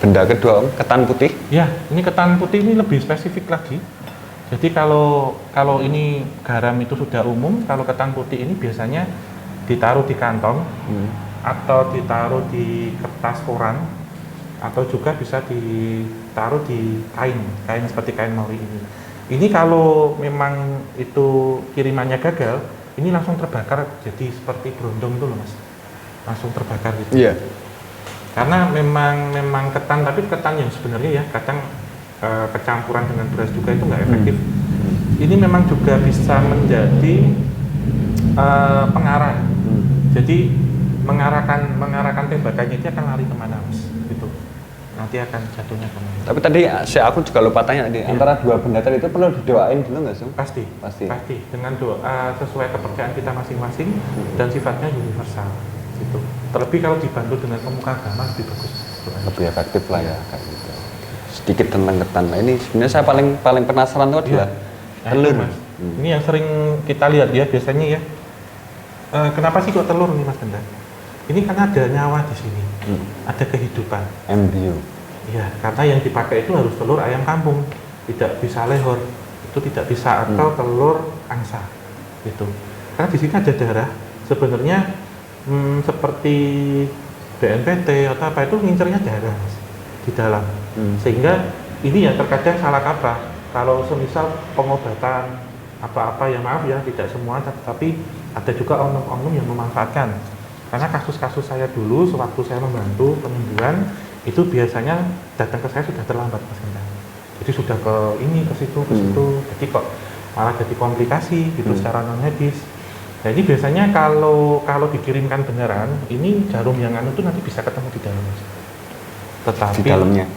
benda kedua Om, ketan putih. Ya, ini ketan putih ini lebih spesifik lagi. Jadi kalau ini garam itu sudah umum, kalau ketan putih ini biasanya ditaruh di kantong atau ditaruh di kertas koran atau juga bisa ditaruh di kain seperti kain mori ini. Ini kalau memang itu kirimannya gagal, ini langsung terbakar jadi seperti berondong itu loh Mas. Langsung terbakar gitu. Iya. Karena memang ketan, tapi ketan yang sebenarnya ya kadang kecampuran dengan beras juga itu nggak efektif. Ini memang juga bisa menjadi pengarah. Jadi mengarahkan tembakannya itu akan lari kemana Mas? Gitu. Nanti akan jatuhnya kemana? Tapi tadi aku juga lupa tanya tadi, antara dua benda tadi itu perlu didoain dulu nggak sih? Pasti. Pasti. Dengan doa sesuai kepercayaan kita masing-masing dan sifatnya universal. Gitu. Terlebih kalau dibantu dengan pemuka agama lebih bagus. Lebih efektif lah ya kayak gitu. Sedikit tentang ketan. Nah, ini sebenarnya saya paling penasaran itu adalah telur. Mas. Ini yang sering kita lihat ya biasanya ya. Kenapa sih kok telur nih Mas Benda? Ini kan ada nyawa di sini, ada kehidupan. Embrio. Iya, karena yang dipakai itu harus telur ayam kampung, tidak bisa lehor, itu tidak bisa atau telur angsa, gitu. Karena di sini ada darah. Sebenarnya seperti BNPT atau apa itu ngincernya darah Mas, di dalam, sehingga ini ya terkadang salah kaprah. Kalau semisal pengobatan apa-apa ya maaf ya tidak semua, tapi ada juga oknum-oknum yang memanfaatkan. Karena kasus-kasus saya dulu, sewaktu saya membantu penyembuhan, itu biasanya datang ke saya sudah terlambat Mas Hendra. Jadi sudah ke situ, jadi kok malah jadi komplikasi gitu secara non medis. Nah ini biasanya kalau dikirimkan beneran, ini jarum yang anu itu nanti bisa ketemu di dalam. Tetapi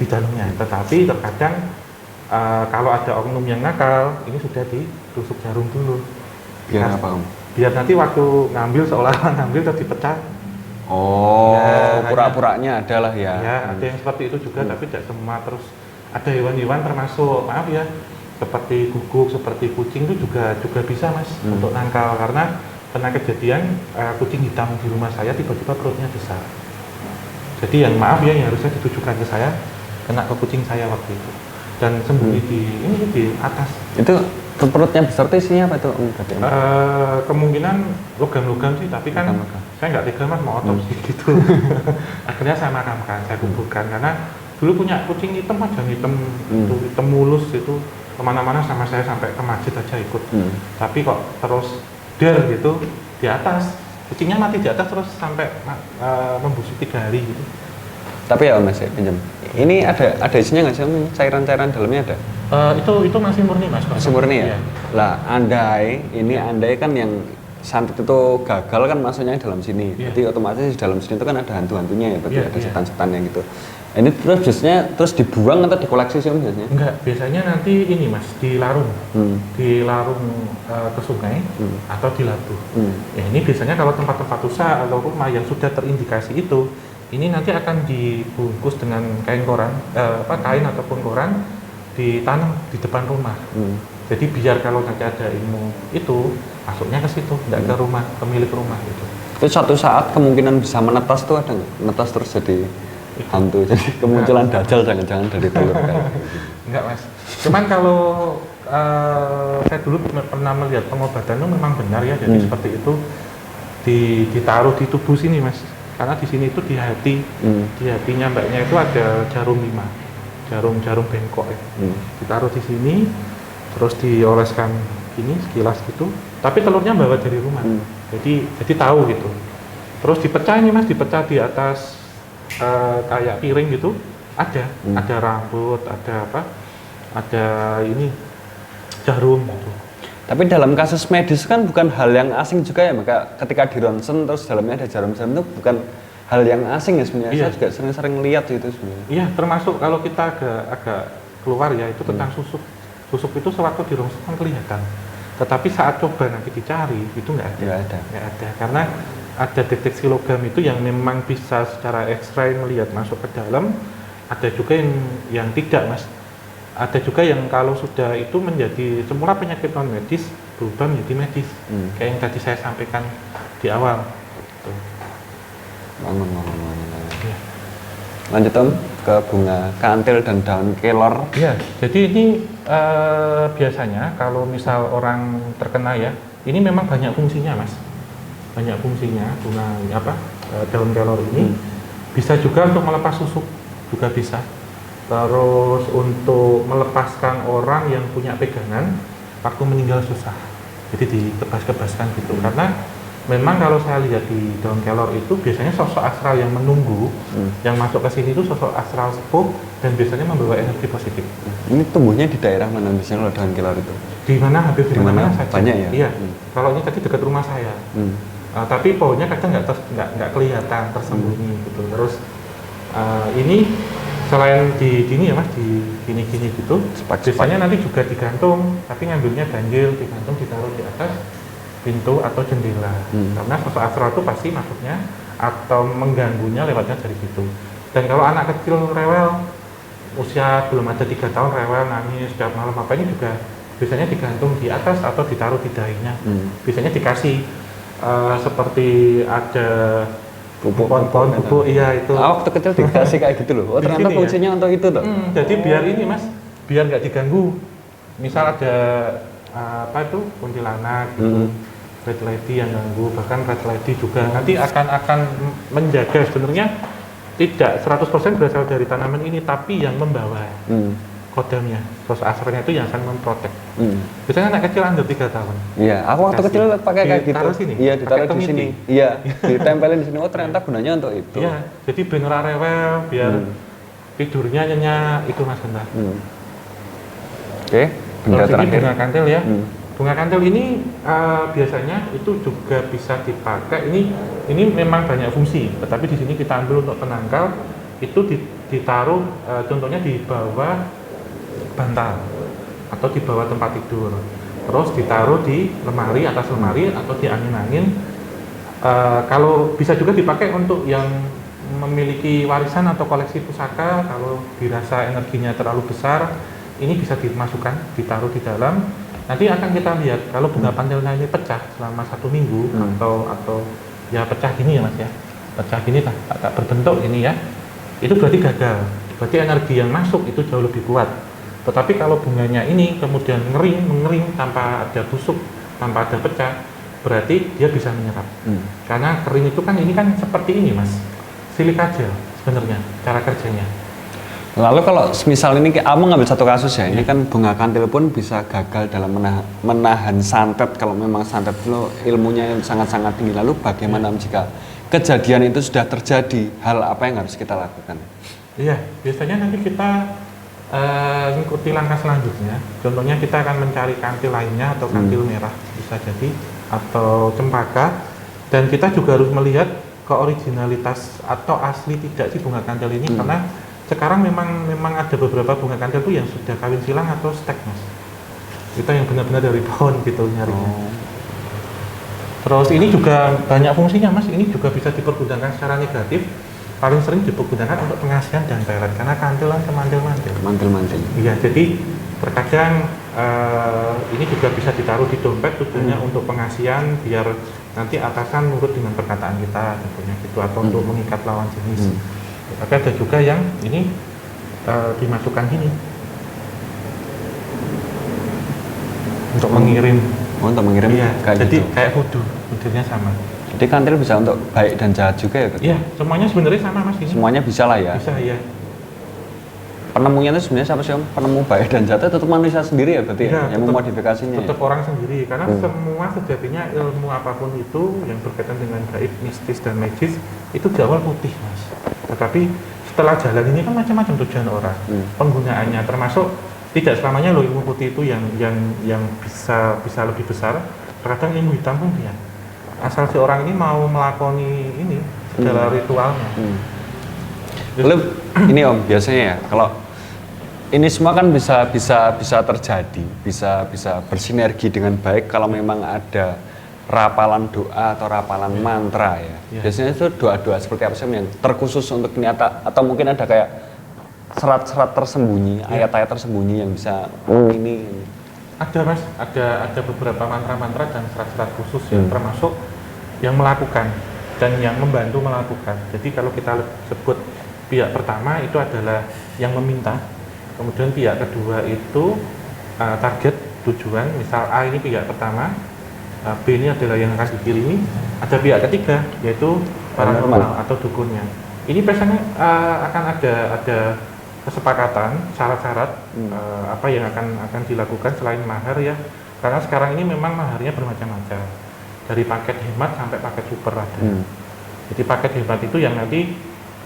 di dalamnya. Tetapi terkadang kalau ada oknum yang nakal, ini sudah ditusuk jarum dulu. Biar apa Om? Biar nanti waktu ngambil seolah-olah ngambil terus dipecah. Oh, ya, pura-puranya adalah ya. Ya, ada yang seperti itu juga, tapi tidak semua. Terus ada hewan-hewan termasuk, maaf ya, seperti guguk, seperti kucing itu juga bisa Mas untuk nangkal. Karena pernah kejadian kucing hitam di rumah saya tiba-tiba perutnya besar. Jadi yang maaf ya, yang harusnya ditujukan ke saya, kena ke kucing saya waktu itu. Dan sembunyi di atas. Itu perutnya besar itu isinya apa itu Om? Kemungkinan logam-logam sih, tapi kan saya nggak tega Mas mau otopsi gitu. Akhirnya saya makamkan, saya kuburkan karena dulu punya kucing hitam aja, hitam mulus itu kemana-mana sama saya sampai ke masjid aja ikut. Tapi kok terus gitu di atas, kucingnya mati di atas terus sampai membusuk 3 hari gitu. Tapi ya Om Mas, pinjam. Ini ada isinya nggak sih Om? Cairan-cairan dalamnya ada? Itu masih murni Mas. Masih murni ya? Iya. Lah andai kan yang santet itu gagal kan masuknya dalam sini. Jadi otomatis di dalam sini itu kan ada hantu-hantunya ya, berarti ada setan-setannya gitu. Ini terus biasanya dibuang atau dikoleksi sih Om biasanya? Enggak, biasanya nanti ini Mas dilarung. Dilarung ke sungai atau dilabuh. Ya ini biasanya kalau tempat-tempat usaha atau rumah yang sudah terindikasi itu, ini nanti akan dibungkus dengan kain koran, kain ataupun koran, ditanam di depan rumah. Jadi biar kalau nanti ada ilmu itu masuknya ke situ, tidak ke rumah, pemilik rumah gitu. Itu suatu saat kemungkinan bisa menetas tuh ada nggak? Menetas terus jadi hantu, jadi kemunculan dajjal jangan-jangan dari telur kayak gitu. Enggak Mas. Cuman kalau saya dulu pernah melihat pengobatan itu memang benar ya, jadi seperti itu ditaruh di tubuh sini Mas. Karena di sini itu di hatinya mbaknya itu ada jarum 5, jarum bengkok ya. Ditaruh di sini, terus dioleskan gini sekilas gitu. Tapi telurnya bawa dari rumah, jadi tahu gitu. Terus dipecah ini Mas, dipecah di atas kayak piring gitu. Ada rambut, ada ini jarum gitu. Tapi dalam kasus medis kan bukan hal yang asing juga ya, maka ketika di ronsen terus dalamnya ada jarum-jarum itu bukan hal yang asing ya sebenarnya. Saya juga sering-sering lihat itu sebenarnya. Iya, termasuk kalau kita agak keluar ya, itu tentang susuk. Susuk itu sewaktu di ronsen kan kelihatan. Tetapi saat coba nanti dicari itu nggak ada. Karena ada deteksi logam itu yang memang bisa secara X-ray melihat masuk ke dalam. Ada juga yang tidak Mas. Ada juga yang kalau sudah itu menjadi semula penyakit non medis berubah menjadi medis, kayak yang tadi saya sampaikan di awal. Bangun. Ya. Lanjut Om. ke bunga kantil dan daun kelor. Ya, jadi ini biasanya kalau misal orang terkena ya, ini memang banyak fungsinya mas, banyak fungsinya bunga daun kelor ini. Bisa juga untuk melepas susuk, juga bisa. Terus untuk melepaskan orang yang punya pegangan waktu meninggal susah, jadi dikebas-kebaskan gitu. Karena memang kalau saya lihat di daun kelor itu biasanya sosok astral yang menunggu, yang masuk ke sini itu sosok astral sepuh dan biasanya membawa energi positif. Ini tumbuhnya di daerah mana biasanya kalau daun kelor itu? Di mana, hampir di mana-mana saja. Banyak ya? Iya. Kalau ini tadi dekat rumah saya. Tapi pohonnya kadang nggak kelihatan, tersembunyi gitu. Terus ini selain di gini ya mas, di gini-gini gitu, biasanya nanti juga digantung, tapi ngambilnya ganjil, digantung ditaruh di atas pintu atau jendela. Karena sosok astral itu pasti masuknya atau mengganggunya lewatnya dari situ. Dan kalau anak kecil rewel, usia belum ada 3 tahun rewel, nangis setiap malam apa, ini juga biasanya digantung di atas atau ditaruh di dahinya. Biasanya dikasih seperti ada pohon pupuk, iya itu. Waktu kecil dikasih kayak gitu loh. Oh ternyata fungsinya untuk itu loh. Jadi biar ini mas, biar nggak diganggu. Misal ada kuntilanak gitu, red lady yang ganggu, bahkan red lady juga nanti akan menjaga. Sebenarnya tidak 100% berasal dari tanaman ini, tapi yang membawa kodamnya, sosok astralnya itu yang akan memprotek. Biasanya anak kecil under 3 tahun. Iya, aku waktu kecil pakai kayak gitu. Sini, iya, ditaruh di sini. Iya, ditempelin di sini. Oh ternyata gunanya untuk itu. Iya, jadi ben ora rewel, biar tidurnya nyenyak, itu mas Genta. Oke, benda terakhir. Ini bunga kantil ya. Bunga kantil ini biasanya itu juga bisa dipakai. Ini memang banyak fungsi, tetapi di sini kita ambil untuk penangkal. Itu ditaruh, contohnya di bawah bantal atau di bawah tempat tidur, terus ditaruh di lemari, atas lemari atau di angin-angin. Kalau bisa juga dipakai untuk yang memiliki warisan atau koleksi pusaka, kalau dirasa energinya terlalu besar, ini bisa dimasukkan, ditaruh di dalam. Nanti akan kita lihat kalau bunga kantilnya ini pecah selama 1 minggu atau ya pecah gini ya mas ya, pecah gini tak berbentuk ini ya, itu berarti gagal. Berarti energi yang masuk itu jauh lebih kuat. Tetapi kalau bunganya ini kemudian mengering tanpa ada busuk, tanpa ada pecah, berarti dia bisa menyerap. Karena kering itu kan ini kan seperti ini mas, silika gel sebenarnya cara kerjanya. Lalu kalau misal ini kamu ngambil satu kasus ya, ini kan bunga kantil pun bisa gagal dalam menahan santet. Kalau memang santet itu ilmunya sangat-sangat tinggi. Lalu bagaimana jika kejadian itu sudah terjadi, hal apa yang harus kita lakukan? Iya, biasanya nanti kita mengikuti langkah selanjutnya. Contohnya kita akan mencari kantil lainnya atau kantil merah bisa jadi, atau cempaka. Dan kita juga harus melihat keoriginalitas atau asli tidak si bunga kantil ini, karena sekarang memang ada beberapa bunga kantil itu yang sudah kawin silang atau stek mas. Kita yang benar-benar dari pohon gitu nyarinya. Terus ini juga banyak fungsinya mas. Ini juga bisa dipergunakan secara negatif. Paling sering dipergunakan untuk pengasihan dan pelet, karena kantil kan kemantil-mantil. Mantil-mantil. Iya, jadi terkadang ini juga bisa ditaruh di dompet, tujuannya untuk pengasihan biar nanti atasan nurut dengan perkataan kita, contohnya gitu, atau untuk mengikat lawan jenis. Tapi ada juga yang ini dimasukkan gini untuk mengirim. Untuk mengirim, iya, kayak jadi gitu. kayak hoodoo-nya sama. Jadi kantil bisa untuk baik dan jahat juga ya? Iya, semuanya sebenarnya sama mas ini. Semuanya bisa lah ya? Bisa, iya. Penemunya itu sebenarnya siapa sih om? Penemu baik dan jahat tetap manusia sendiri ya berarti ya? Yang memodifikasinya tetap ya? orang sendiri, karena semua sejatinya ilmu apapun itu yang berkaitan dengan gaib, mistis dan magis itu di awal putih mas. Tetapi setelah jalan ini kan macam-macam tujuan orang, penggunaannya, termasuk tidak selamanya loh ilmu putih itu yang bisa lebih besar. Terkadang ilmu hitam pun dia, asal si orang ini mau melakoni ini segala ritualnya. Lalu ini om, biasanya ya kalau ini semua kan bisa terjadi, bisa bersinergi dengan baik kalau memang ada rapalan doa atau rapalan mantra ya. Biasanya itu doa-doa seperti apa sih yang terkhusus untuk ini, atau mungkin ada kayak serat-serat tersembunyi, ayat-ayat tersembunyi yang bisa ini. Ada mas, ada beberapa mantra-mantra dan serat-serat khusus yang termasuk yang melakukan dan yang membantu melakukan. Jadi kalau kita sebut pihak pertama itu adalah yang meminta, kemudian pihak kedua itu target tujuan, misal A ini pihak pertama, B ini adalah yang akan dikirimi, ada pihak ketiga yaitu paranormal atau dukunnya. Ini biasanya akan ada kesepakatan, syarat-syarat apa yang akan dilakukan selain mahar ya, karena sekarang ini memang maharnya bermacam-macam, dari paket hemat sampai paket super ada. Jadi paket hemat itu yang nanti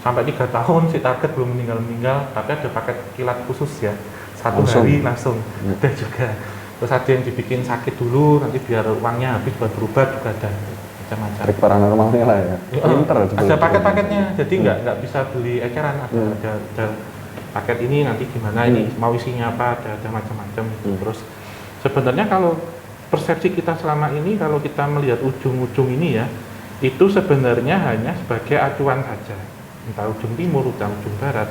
sampai 3 tahun si target belum meninggal, tapi ada paket kilat khusus ya, 1 hari langsung udah juga. Terus ada yang dibikin sakit dulu, nanti biar uangnya habis buat berobat juga ada macam-macam. Trik paranormalnya lah ya. Pinter ada paket-paketnya, jadi nggak bisa beli eceran, ada paket ini nanti gimana, ini mau isinya apa, ada macam-macam gitu. Terus sebenarnya kalau persepsi kita selama ini, kalau kita melihat ujung-ujung ini ya, itu sebenarnya hanya sebagai acuan saja, entah ujung timur, entah ujung barat,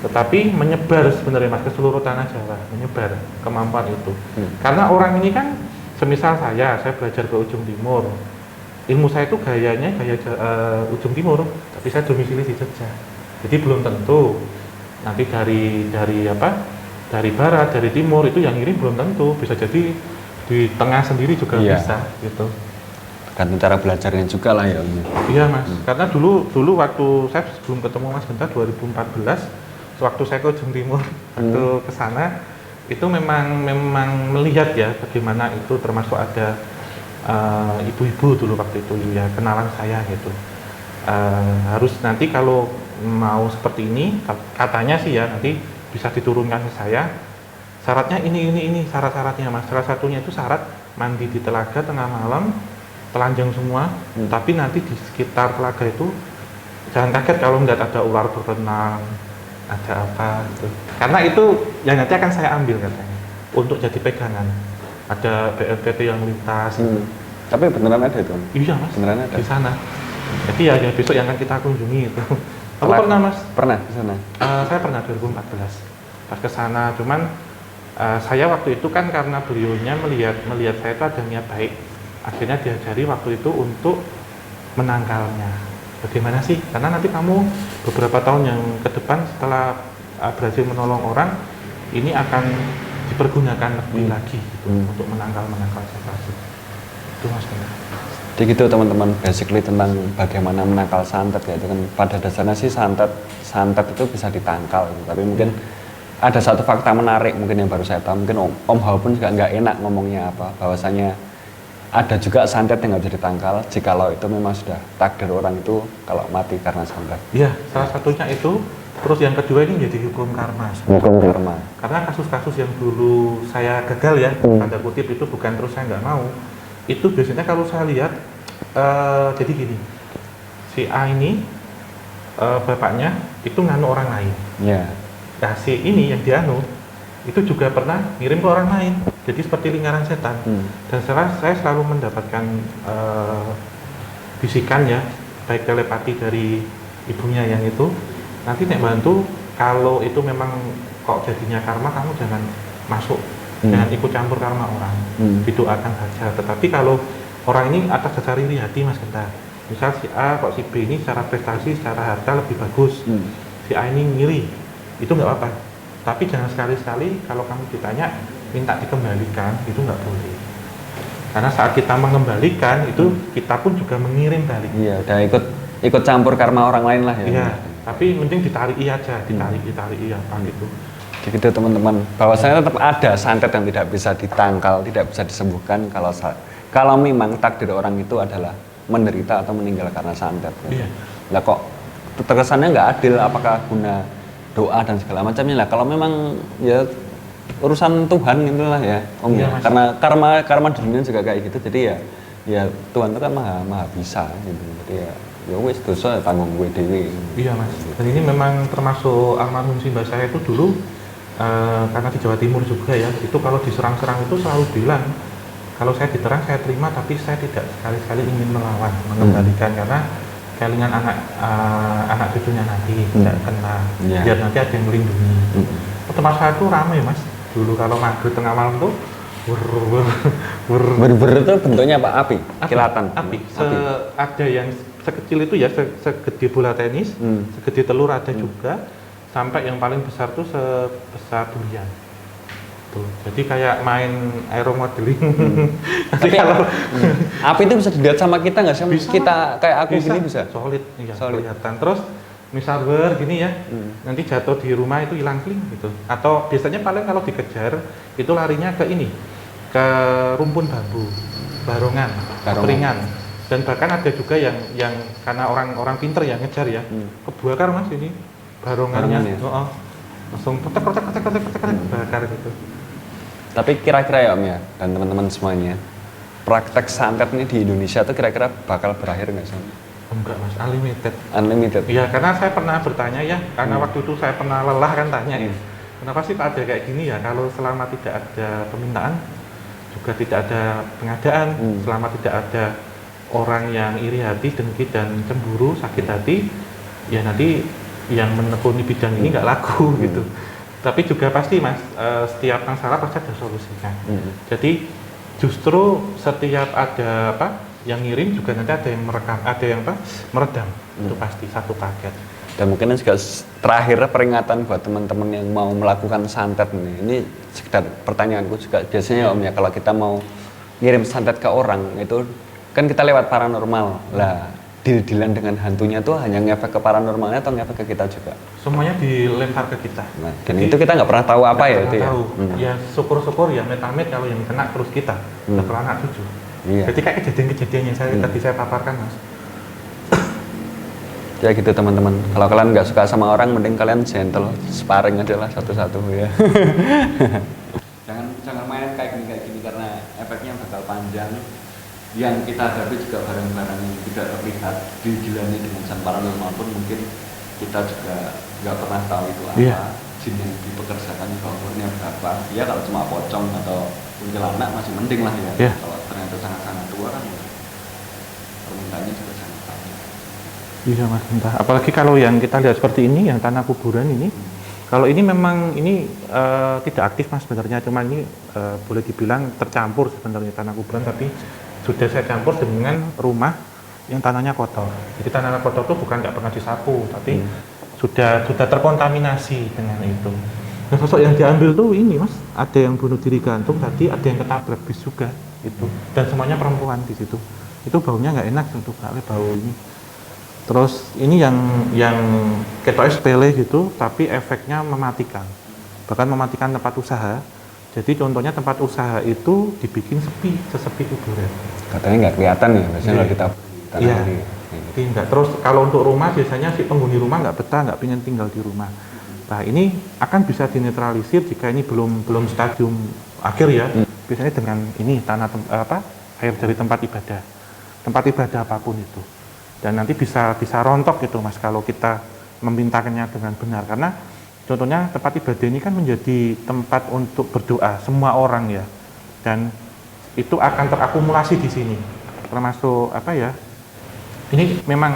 tetapi menyebar sebenarnya Mas ke seluruh tanah Jawa, menyebar kemampuan itu. Karena orang ini kan, semisal saya belajar ke ujung timur, ilmu saya itu gaya ujung timur, tapi saya domisili di Jogja, jadi belum tentu nanti dari barat, dari timur itu yang ngirim belum tentu, bisa jadi di tengah sendiri juga bisa gitu. Gantung cara belajarnya juga lah ya. Iya Mas, karena dulu waktu saya sebelum ketemu Mas Genta 2014, waktu saya ke ujung timur, waktu ke sana itu memang melihat ya bagaimana itu, termasuk ada ibu-ibu dulu waktu itu ya, kenalan saya gitu. Harus nanti kalau mau seperti ini, katanya sih ya nanti bisa diturunkan ke saya. Syaratnya ini syarat-syaratnya Mas. Salah satunya itu syarat mandi di telaga tengah malam, telanjang semua, tapi nanti di sekitar telaga itu jangan kaget kalau melihat ada ular berenang, ada apa gitu. Karena itu yang nanti akan saya ambil katanya untuk jadi pegangan. Ada BNPT yang lintas. Tapi beneran ada itu? Iya Mas, beneran ada di sana. Jadi ya besok yang akan kita kunjungi itu. Kamu pernah Mas? Pernah di sana. Saya pernah 2014 pas ke sana. Cuman saya waktu itu kan karena beliaunya melihat saya itu ada niat baik, akhirnya diajari waktu itu untuk menangkalnya. Bagaimana sih? Karena nanti kamu beberapa tahun yang ke depan setelah berhasil menolong orang, ini akan dipergunakan lebih lagi gitu, untuk menangkal sesuatu. Itu Mas. Jadi gitu teman-teman, basically tentang bagaimana menangkal santet ya. Itu kan pada dasarnya sih santet itu bisa ditangkal gitu. Tapi mungkin ada satu fakta menarik mungkin yang baru saya tahu, mungkin Om Hao pun juga nggak enak ngomongnya apa, bahwasanya ada juga santet yang nggak bisa ditangkal jikalau itu memang sudah takdir orang itu kalau mati karena santet. Iya, salah satunya itu. Terus yang kedua ini menjadi hukum karma. Hukum karma. Karena kasus-kasus yang dulu saya gagal ya, tanda kutip itu bukan terus saya nggak mau. Itu biasanya kalau saya lihat, jadi gini, si A ini bapaknya itu nganu orang lain. Iya. Nah si ini yang dianu itu juga pernah ngirim ke orang lain. Jadi seperti lingkaran setan. Dan saya selalu mendapatkan bisikan ya, baik telepati dari ibunya yang itu. Nanti nek bantu, kalau itu memang kok jadinya karma, kamu jangan masuk, jangan ikut campur karma orang, didoakan saja. Tetapi kalau orang ini atas dasar iri hati Mas Genta, misal si A kok si B ini secara prestasi, secara harta lebih bagus, si A ini ngiri, itu nggak apa-apa. Tapi jangan sekali-sekali kalau kamu ditanya minta dikembalikan, itu nggak boleh. Karena saat kita mengembalikan itu kita pun juga mengirim balik. Iya, dan ikut campur karma orang lain lah ya. Iya. Tapi mending ditarik aja, ditarik apa gitu. Jadi gitu teman-teman, bahwasanya tetap ada santet yang tidak bisa ditangkal, tidak bisa disembuhkan kalau memang takdir orang itu adalah menderita atau meninggal karena santet. Iya. Lah kok terkesannya nggak adil, apakah guna doa dan segala macamnya lah. Kalau memang ya urusan Tuhan itulah ya, Om ya. Karena karma di dunia juga kayak gitu. Jadi ya Tuhan itu kan maha bisa gitu. Jadi ya wis dosa tanggung gue dewi. Iya Mas. Dan ini memang termasuk almarhum simbah saya itu dulu karena di Jawa Timur juga ya. Itu kalau diserang-serang itu selalu bilang kalau saya diterang saya terima, tapi saya tidak sekali-kali ingin melawan, mengembalikan karena kelingan anak cucunya nanti tidak kena. Biar nanti ada yang melindungi. Tempat saya itu ramai Mas. Dulu kalau maghrib tengah malam tuh ber itu bentuknya apa? Api? Kilatan? Api. Ada yang sekecil itu ya, segede bola tenis, segede telur ada juga, sampai yang paling besar tuh sebesar durian. Tuh, jadi kayak main aeromodeling. Tapi kalau api itu bisa dilihat sama kita nggak sih? Bisa. Kita kayak aku gini bisa? Solid, iya, Solid. kelihatan. Terus misal gini ya, nanti jatuh di rumah itu hilang kling gitu. Atau biasanya paling kalau dikejar itu larinya ke ini, ke rumpun bambu, barongan, peringan. Dan bahkan ada juga yang karena orang pinter ya ngejar ya, kebakar mas ini barongannya, ya? Langsung kotek bakar gitu. Tapi kira-kira ya Om ya, dan teman-teman semuanya, praktek santet ini di Indonesia tuh kira-kira bakal berakhir nggak sih? Enggak mas, unlimited. Unlimited? Iya, karena saya pernah bertanya ya, karena waktu itu saya pernah lelah kan tanya ya, kenapa sih ada kayak gini ya, kalau selama tidak ada permintaan, juga tidak ada pengadaan, selama tidak ada orang yang iri hati, dengki dan cemburu, sakit hati, ya nanti yang menekuni bidang ini nggak laku gitu. Tapi juga pasti mas, setiap masalah pasti ada solusinya. Jadi justru setiap ada yang ngirim juga nanti ada yang merekam, ada yang meredam. Itu pasti satu paket. Dan mungkin juga terakhir peringatan buat teman-teman yang mau melakukan santet nih. Ini sekedar pertanyaanku juga, biasanya Om ya, kalau kita mau ngirim santet ke orang itu kan kita lewat paranormal lah, deal-dealan dengan hantunya tuh hanya ngefek ke paranormalnya atau ngefek ke kita juga? Semuanya dilempar ke kita. Nah, dan itu kita nggak pernah tahu apa ya itu ya? Ya syukur-syukur ya met-amit kalau yang kena terus kita, ke anak cucu. Iya. Jadi kayak kejadian-kejadian yang tadi saya paparkan mas. Ya gitu teman-teman, kalau kalian nggak suka sama orang mending kalian gentle, sparring aja lah satu-satu ya. jangan main kayak gini karena efeknya bakal panjang. Yang kita hadapi juga barang-barang yang tidak terlihat, digilani dengan jin paranormal pun mungkin kita juga nggak pernah tahu itu apa. Jin yang dipekerjakan juga umurnya berapa. Ya kalau cuma pocong atau kuntilanak masih mending lah ya. Kalau ternyata sangat-sangat tua kan permintaannya juga sangat banyak. Iya mas, entah. Apalagi kalau yang kita lihat seperti ini, yang tanah kuburan ini, kalau ini memang ini tidak aktif mas sebenarnya, cuma ini boleh dibilang tercampur sebenarnya tanah kuburan, tapi sudah saya campur dengan rumah yang tanahnya kotor. Jadi tanah kotor itu bukan nggak pernah disapu, tapi sudah terkontaminasi dengan itu. Nah, sosok yang diambil tuh ini mas, ada yang bunuh diri gantung tadi, ada yang ketabrak bis juga itu, dan semuanya perempuan di situ. Itu baunya nggak enak untuk bau ini. Terus ini yang ketoknya sepele gitu, tapi efeknya mematikan, bahkan mematikan tempat usaha. Jadi contohnya tempat usaha itu dibikin sesepi kuburan. Katanya nggak kelihatan ya, biasanya kalau kita enggak. Terus kalau untuk rumah biasanya si penghuni rumah nggak betah, nggak pengen tinggal di rumah. Nah ini akan bisa dinetralisir jika ini belum stadium akhir ya. Biasanya dengan ini air dari tempat ibadah apapun itu. Dan nanti bisa rontok gitu mas kalau kita memintakannya dengan benar, karena contohnya tempat ibadah ini kan menjadi tempat untuk berdoa semua orang ya, dan itu akan terakumulasi di sini, termasuk ini memang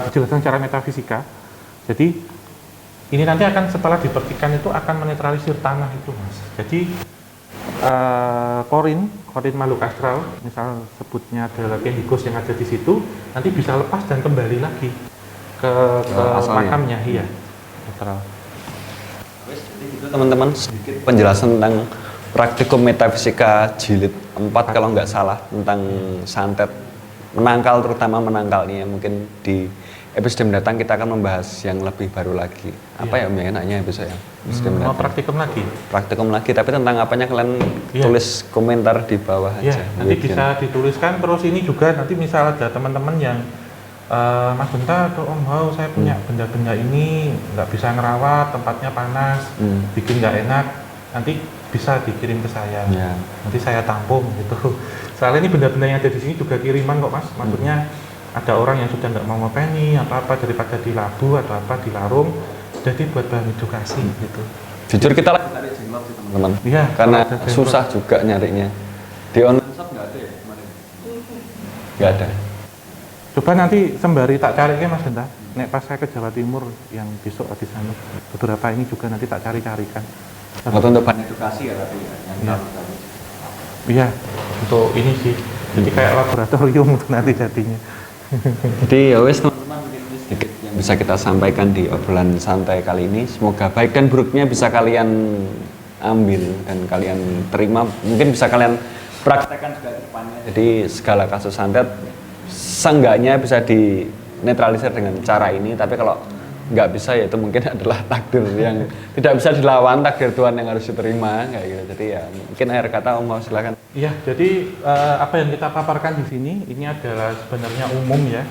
dijelaskan secara metafisika. Jadi ini nanti akan setelah dibersihkan itu akan menetralisir tanah itu mas. Jadi korin makhluk astral, misal sebutnya adalah Kehigos yang ada di situ, nanti bisa lepas dan kembali lagi ke makamnya, iya. Astral. Teman-teman, sedikit penjelasan tentang praktikum metafisika jilid 4 kalau nggak salah, tentang santet menangkal, terutama menangkal ini ya. Mungkin di episode mendatang kita akan membahas yang lebih baru lagi. Apa ya Om ya enaknya episode mendatang? Praktikum lagi, tapi tentang apanya kalian tulis komentar di bawah aja. Nanti bisa dituliskan. Terus ini juga nanti misal ada teman-teman yang Mas Benta atau Om saya punya benda-benda ini nggak bisa ngerawat, tempatnya panas, bikin nggak enak, nanti bisa dikirim ke saya, nanti saya tampung gitu. Soalnya ini benda-benda yang ada di sini juga kiriman kok mas, maksudnya ada orang yang sudah nggak mau ngopeni atau apa, daripada di labu atau apa di larung, jadi buat bahan edukasi gitu. Jujur kita lagi cari jenglot sih teman-teman, karena susah juga nyarinya. Di online shop nggak ada ya kemarin? Nggak ada. Coba nanti sembari tak cari ya mas Benta, nek pas saya ke Jawa Timur yang besok habis anu, beberapa ini juga nanti tak cari-carikan. Untuk bahan edukasi ya tapi ya. Iya, untuk ini sih, jadi kayak laboratorium untuk nanti jadinya. Jadi ya wes teman-teman, mungkin ini sedikit yang bisa kita sampaikan di obrolan santai kali ini. Semoga baik dan buruknya bisa kalian ambil dan kalian terima, mungkin bisa kalian praktekkan juga ke depannya. Jadi segala kasus santet seenggaknya bisa dinetralisir dengan cara ini, tapi kalau nggak bisa ya itu mungkin adalah takdir yang tidak bisa dilawan, takdir Tuhan yang harus diterima kayak gitu. Jadi ya mungkin akhir kata Om mau silakan. Iya, jadi apa yang kita paparkan di sini ini adalah sebenarnya umum ya,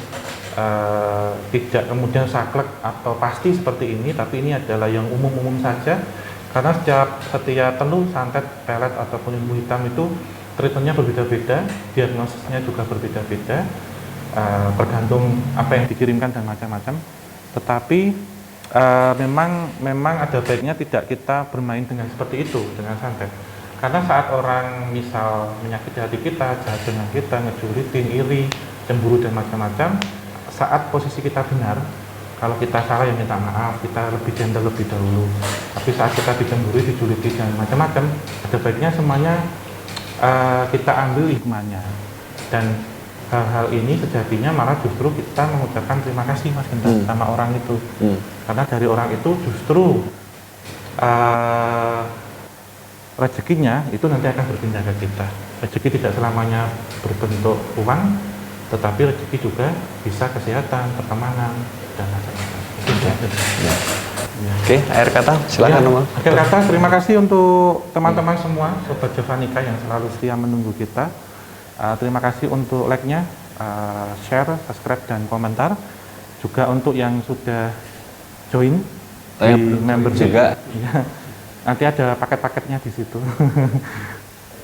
tidak kemudian saklek atau pasti seperti ini, tapi ini adalah yang umum-umum saja. Karena setiap telur, santet, pelet ataupun ilmu hitam itu treatmentnya berbeda-beda, diagnosisnya juga berbeda-beda, tergantung apa yang dikirimkan dan macam-macam. Tetapi memang ada baiknya tidak kita bermain dengan seperti itu dengan santet. Karena saat orang misal menyakiti hati kita, jahat dengan kita, ngejulitin, iri, cemburu dan macam-macam, saat posisi kita benar, kalau kita salah ya minta maaf, kita lebih gentle lebih dahulu. Tapi saat kita dicemburi, dijuliti dan macam-macam, ada baiknya semuanya kita ambil hikmahnya. Dan hal-hal ini sejatinya malah justru kita mengucapkan terima kasih Mas Genta sama orang itu. Karena dari orang itu justru rezekinya itu nanti akan berpindah ke kita. Rezeki tidak selamanya berbentuk uang, tetapi rezeki juga bisa kesehatan, pertemanan, dan macam-macam. Ya. Oke, akhir kata silakan Om. Akhir kata terima kasih untuk teman-teman semua, Sobat Javanika yang selalu setia menunggu kita. Terima kasih untuk like-nya, share, subscribe, dan komentar. Juga untuk yang sudah join di membership juga. Ya, nanti ada paket-paketnya di situ.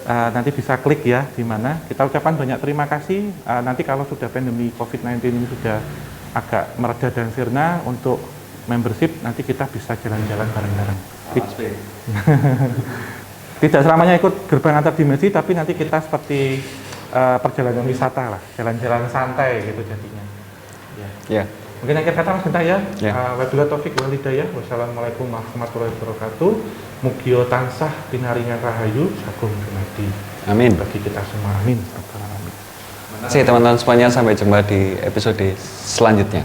Nanti bisa klik ya di mana. Kita ucapkan banyak terima kasih. Nanti kalau sudah pandemi COVID-19 ini sudah agak mereda dan sirna, untuk membership nanti kita bisa jalan-jalan bareng-bareng. Tidak selamanya ikut gerbang antar dimensi, tapi nanti kita seperti perjalanan wisata lah, jalan-jalan santai gitu jadinya. Ya. Mungkin akhir kata Mas Genta ya. Wabillahi taufiq wal hidayah. Wassalamualaikum warahmatullahi wabarakatuh. Mugio tansah pinaringan rahayu sagung dumadi. Amin. Bagi kita semua. Amin. Terima kasih teman-teman semuanya, sampai jumpa di episode selanjutnya.